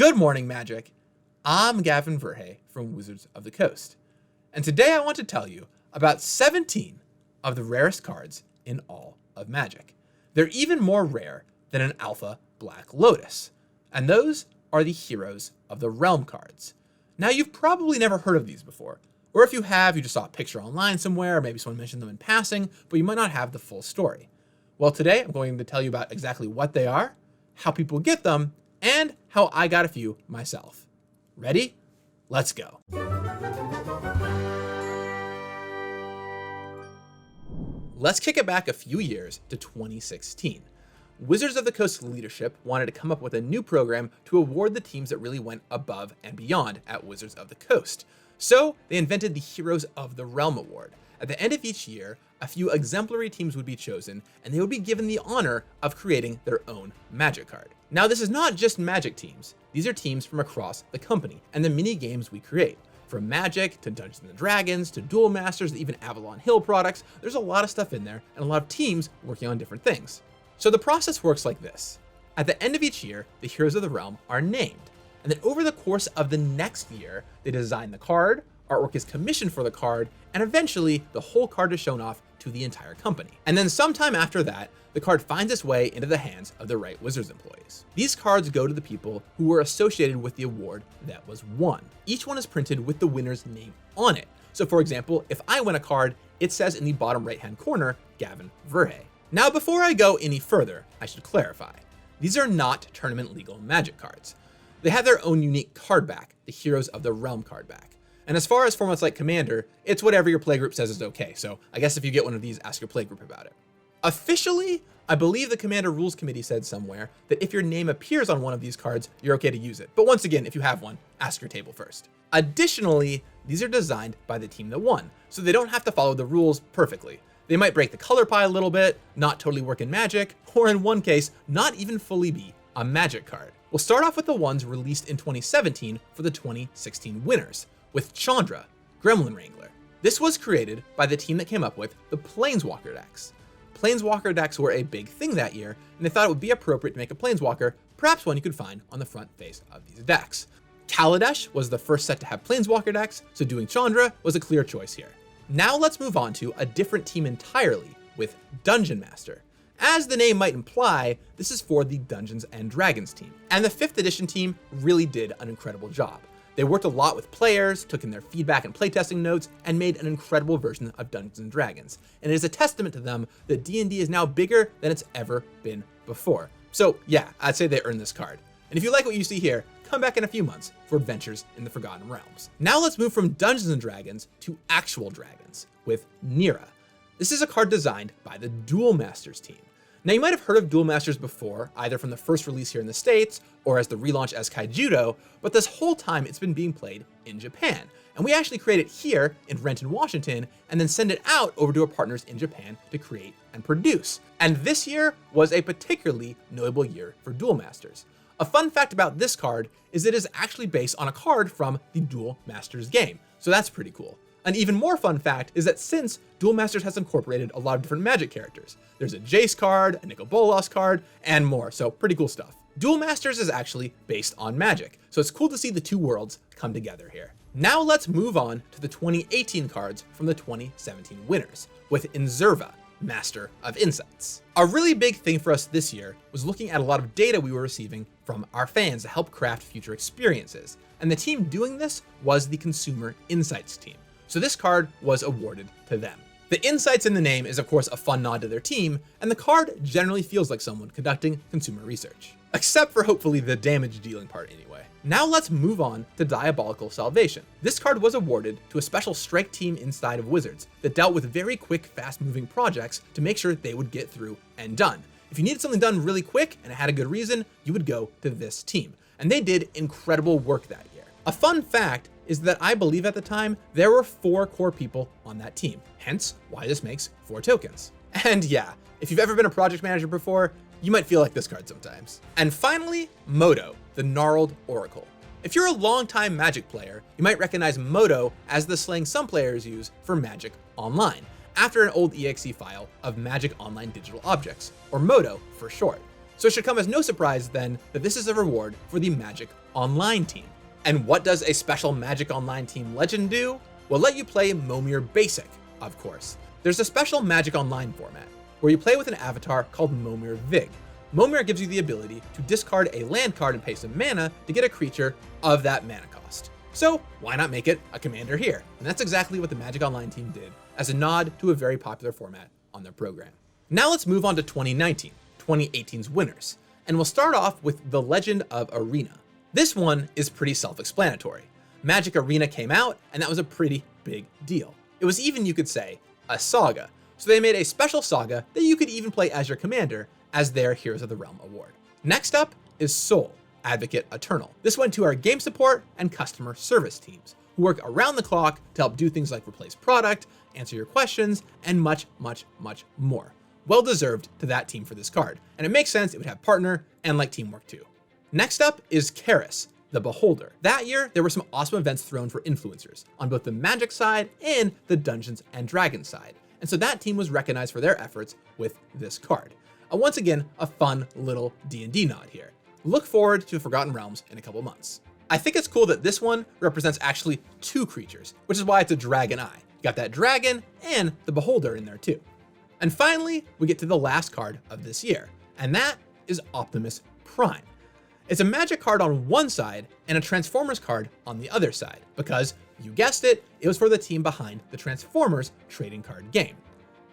Good morning, Magic. I'm Gavin Verhey from Wizards of the Coast, and today I want to tell you about 17 of the rarest cards in all of Magic. They're even more rare than an Alpha Black Lotus, and those are the Heroes of the Realm cards. Now, you've probably never heard of these before, or if you have, you just saw a picture online somewhere, or maybe someone mentioned them in passing, but you might not have the full story. Well, today I'm going to tell you about exactly what they are, how people get them, and how I got a few myself. Ready? Let's go. Let's kick it back a few years to 2016. Wizards of the Coast leadership wanted to come up with a new program to award the teams that really went above and beyond at Wizards of the Coast. So they invented the Heroes of the Realm Award. At the end of each year, a few exemplary teams would be chosen, and they would be given the honor of creating their own Magic card. Now, this is not just Magic teams. These are teams from across the company and the mini games we create. From Magic to Dungeons & Dragons to Duel Masters, even Avalon Hill products, there's a lot of stuff in there and a lot of teams working on different things. So the process works like this. At the end of each year, the Heroes of the Realm are named. And then over the course of the next year, they design the card, artwork is commissioned for the card, and eventually the whole card is shown off to the entire company. And then sometime after that, the card finds its way into the hands of the right Wizards employees. These cards go to the people who were associated with the award that was won. Each one is printed with the winner's name on it. So for example, if I win a card, it says in the bottom right-hand corner, Gavin Verhey. Now, before I go any further, I should clarify. These are not tournament legal Magic cards. They have their own unique card back, the Heroes of the Realm card back. And as far as formats like Commander, it's whatever your playgroup says is okay. So I guess if you get one of these, ask your playgroup about it. Officially, I believe the Commander Rules Committee said somewhere that if your name appears on one of these cards, you're okay to use it. But once again, if you have one, ask your table first. Additionally, these are designed by the team that won, so they don't have to follow the rules perfectly. They might break the color pie a little bit, not totally work in Magic, or in one case, not even fully be a Magic card. We'll start off with the ones released in 2017 for the 2016 winners, with Chandra, Gremlin Wrangler. This was created by the team that came up with the Planeswalker decks. Planeswalker decks were a big thing that year, and they thought it would be appropriate to make a Planeswalker, perhaps one you could find on the front face of these decks. Kaladesh was the first set to have Planeswalker decks, so doing Chandra was a clear choice here. Now let's move on to a different team entirely, with Dungeon Master. As the name might imply, this is for the Dungeons & Dragons team, and the 5th edition team really did an incredible job. They worked a lot with players, took in their feedback and playtesting notes, and made an incredible version of Dungeons & Dragons. And it is a testament to them that D&D is now bigger than it's ever been before. So yeah, I'd say they earned this card. And if you like what you see here, come back in a few months for Adventures in the Forgotten Realms. Now let's move from Dungeons & Dragons to actual dragons with Nira. This is a card designed by the Duel Masters team. Now, you might have heard of Duel Masters before, either from the first release here in the States or as the relaunch as Kaijudo, but this whole time it's been being played in Japan. And we actually create it here in Renton, Washington, and then send it out over to our partners in Japan to create and produce. And this year was a particularly notable year for Duel Masters. A fun fact about this card is it is actually based on a card from the Duel Masters game, so that's pretty cool. An even more fun fact is that since Duel Masters has incorporated a lot of different Magic characters, there's a Jace card, a Nicol Bolas card, and more, so pretty cool stuff. Duel Masters is actually based on Magic, so it's cool to see the two worlds come together here. Now let's move on to the 2018 cards from the 2017 winners, with Inzerva, Master of Insights. A really big thing for us this year was looking at a lot of data we were receiving from our fans to help craft future experiences, and the team doing this was the Consumer Insights team. So this card was awarded to them. The insights in the name is of course a fun nod to their team, and the card generally feels like someone conducting consumer research. Except for hopefully the damage dealing part anyway. Now let's move on to Diabolical Salvation. This card was awarded to a special strike team inside of Wizards that dealt with very quick, fast moving projects to make sure they would get through and done. If you needed something done really quick and it had a good reason, you would go to this team. And they did incredible work that year. A fun fact is that I believe at the time there were 4 core people on that team, hence why this makes 4 tokens. And yeah, if you've ever been a project manager before, you might feel like this card sometimes. And finally, Moto, the Gnarled Oracle. If you're a longtime Magic player, you might recognize Moto as the slang some players use for Magic Online, after an old EXE file of Magic Online Digital Objects, or Moto for short. So it should come as no surprise then that this is a reward for the Magic Online team. And what does a special Magic Online team legend do? Well, let you play Momir Basic, of course. There's a special Magic Online format where you play with an avatar called Momir Vig. Momir gives you the ability to discard a land card and pay some mana to get a creature of that mana cost. So why not make it a commander here? And that's exactly what the Magic Online team did as a nod to a very popular format on their program. Now let's move on to 2019, 2018's winners. And we'll start off with the Legend of Arena. This one is pretty self-explanatory. Magic Arena came out, and that was a pretty big deal. It was even, you could say, a saga. So they made a special saga that you could even play as your commander as their Heroes of the Realm award. Next up is Soul, Advocate Eternal. This went to our game support and customer service teams, who work around the clock to help do things like replace product, answer your questions, and much, much, much more. Well deserved to that team for this card, and it makes sense it would have partner and like teamwork too. Next up is Karis the Beholder. That year, there were some awesome events thrown for influencers on both the Magic side and the Dungeons and Dragons side. And so that team was recognized for their efforts with this card. Once again, a fun little D&D nod here. Look forward to Forgotten Realms in a couple months. I think it's cool that this one represents actually two creatures, which is why it's a dragon eye. You got that dragon and the Beholder in there too. And finally, we get to the last card of this year, and that is Optimus Prime. It's a Magic card on one side and a Transformers card on the other side, because, you guessed it, it was for the team behind the Transformers trading card game.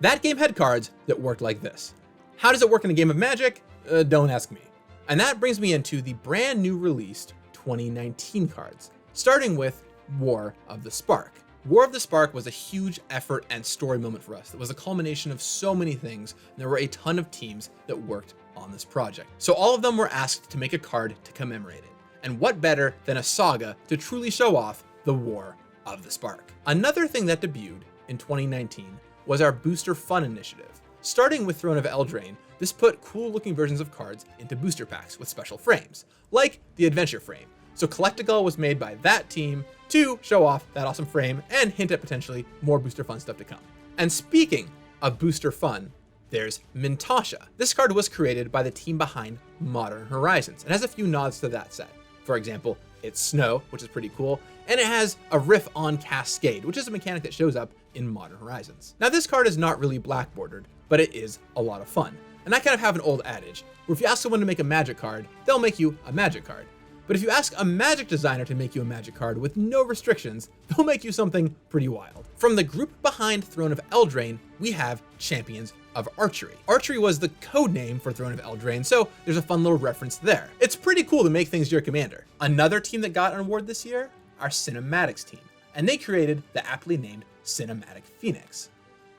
That game had cards that worked like this. How does it work in a game of Magic? Don't ask me. And that brings me into the brand new released 2019 cards, starting with War of the Spark. War of the Spark was a huge effort and story moment for us. It was a culmination of so many things, and there were a ton of teams that worked on this project. So all of them were asked to make a card to commemorate it. And what better than a saga to truly show off the War of the Spark? Another thing that debuted in 2019 was our Booster Fun initiative. Starting with Throne of Eldraine, this put cool looking versions of cards into booster packs with special frames, like the Adventure frame. So Collecticle was made by that team to show off that awesome frame and hint at potentially more Booster Fun stuff to come. And speaking of Booster Fun, there's Mintasha. This card was created by the team behind Modern Horizons and has a few nods to that set. For example, it's snow, which is pretty cool, and it has a riff on Cascade, which is a mechanic that shows up in Modern Horizons. Now this card is not really black bordered, but it is a lot of fun. And I kind of have an old adage, where if you ask someone to make a Magic card, they'll make you a Magic card. But if you ask a Magic designer to make you a Magic card with no restrictions, they'll make you something pretty wild. From the group behind Throne of Eldraine, we have Champions of Archery. Archery was the code name for Throne of Eldraine, so there's a fun little reference there. It's pretty cool to make things your commander. Another team that got an award this year, our Cinematics team, and they created the aptly named Cinematic Phoenix.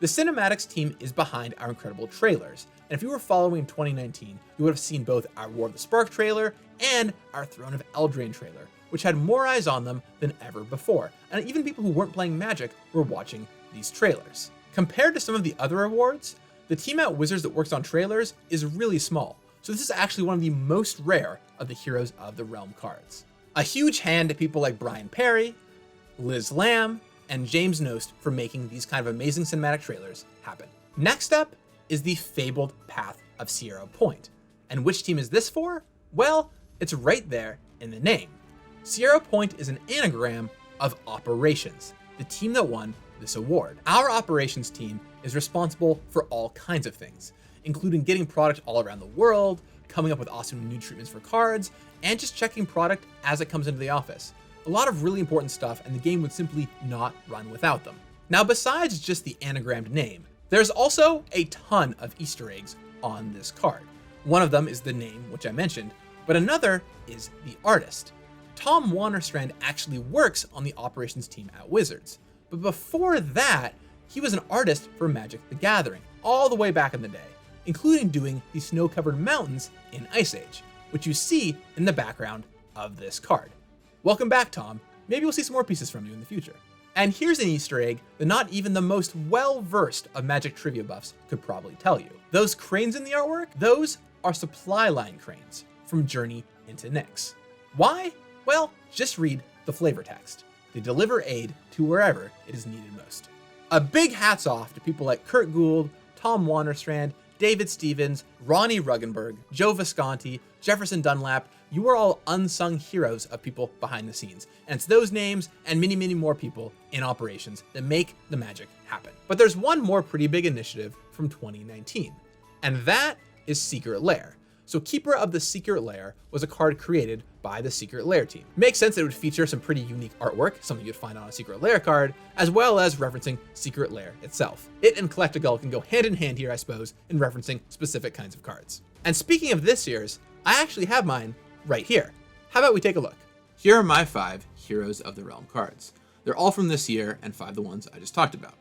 The Cinematics team is behind our incredible trailers, and if you were following 2019, you would have seen both our War of the Spark trailer and our Throne of Eldraine trailer, which had more eyes on them than ever before, and even people who weren't playing Magic were watching these trailers. Compared to some of the other awards, the team at Wizards that works on trailers is really small, so this is actually one of the most rare of the Heroes of the Realm cards. A huge hand to people like Brian Perry, Liz Lamb, and James Nost for making these kind of amazing cinematic trailers happen. Next up is the fabled Path of Sierra Point. And which team is this for? Well, it's right there in the name. Sierra Point is an anagram of Operations, the team that won this award. Our Operations team is responsible for all kinds of things, including getting product all around the world, coming up with awesome new treatments for cards, and just checking product as it comes into the office. A lot of really important stuff, and the game would simply not run without them. Now, besides just the anagrammed name, there's also a ton of Easter eggs on this card. One of them is the name, which I mentioned, but another is the artist. Tom Wannerstrand actually works on the operations team at Wizards, but before that, he was an artist for Magic the Gathering, all the way back in the day, including doing the snow-covered mountains in Ice Age, which you see in the background of this card. Welcome back, Tom. Maybe we'll see some more pieces from you in the future. And here's an Easter egg that not even the most well-versed of Magic trivia buffs could probably tell you. Those cranes in the artwork, those are supply line cranes from Journey into Nyx. Why? Well, just read the flavor text. They deliver aid to wherever it is needed most. A big hats off to people like Kurt Gould, Tom Wannerstrand, David Stevens, Ronnie Ruggenberg, Joe Visconti, Jefferson Dunlap. You are all unsung heroes of people behind the scenes. And it's those names and many, many more people in operations that make the magic happen. But there's one more pretty big initiative from 2019, and that is Secret Lair. So Keeper of the Secret Lair was a card created by the Secret Lair team. Makes sense that it would feature some pretty unique artwork, something you'd find on a Secret Lair card, as well as referencing Secret Lair itself. It and Collecticle can go hand in hand here, I suppose, in referencing specific kinds of cards. And speaking of this year's, I actually have mine right here. How about we take a look? Here are my 5 Heroes of the Realm cards. They're all from this year and 5 the ones I just talked about.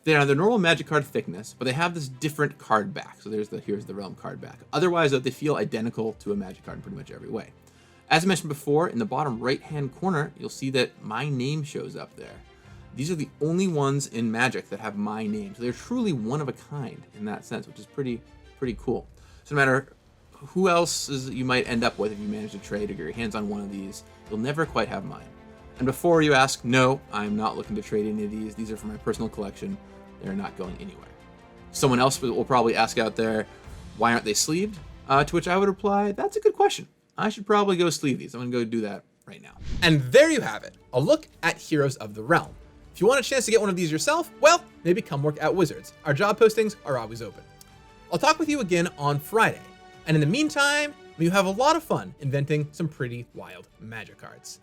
They are the normal Magic card thickness, but they have this different card back. So there's the Heroes of the Realm card back. Otherwise, though, they feel identical to a Magic card in pretty much every way. As I mentioned before, in the bottom right-hand corner, you'll see that my name shows up there. These are the only ones in Magic that have my name. So they're truly one of a kind in that sense, which is pretty cool. So no matter who else you might end up with if you manage to trade or get your hands on one of these, you'll never quite have mine. And before you ask, no, I'm not looking to trade any of these. These are for my personal collection. They're not going anywhere. Someone else will probably ask out there, why aren't they sleeved? To which I would reply, that's a good question. I should probably go sleeve these. I'm gonna go do that right now. And there you have it, a look at Heroes of the Realm. If you want a chance to get one of these yourself, well, maybe come work at Wizards. Our job postings are always open. I'll talk with you again on Friday. And in the meantime, you have a lot of fun inventing some pretty wild Magic cards.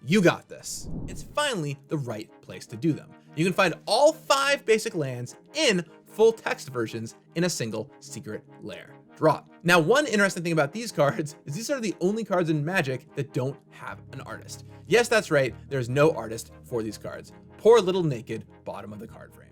You got this. It's finally the right place to do them. You can find all 5 basic lands in full text versions in a single Secret Lair drop. Now, one interesting thing about these cards is these are the only cards in Magic that don't have an artist. Yes, that's right, there's no artist for these cards. Poor little naked bottom of the card frame.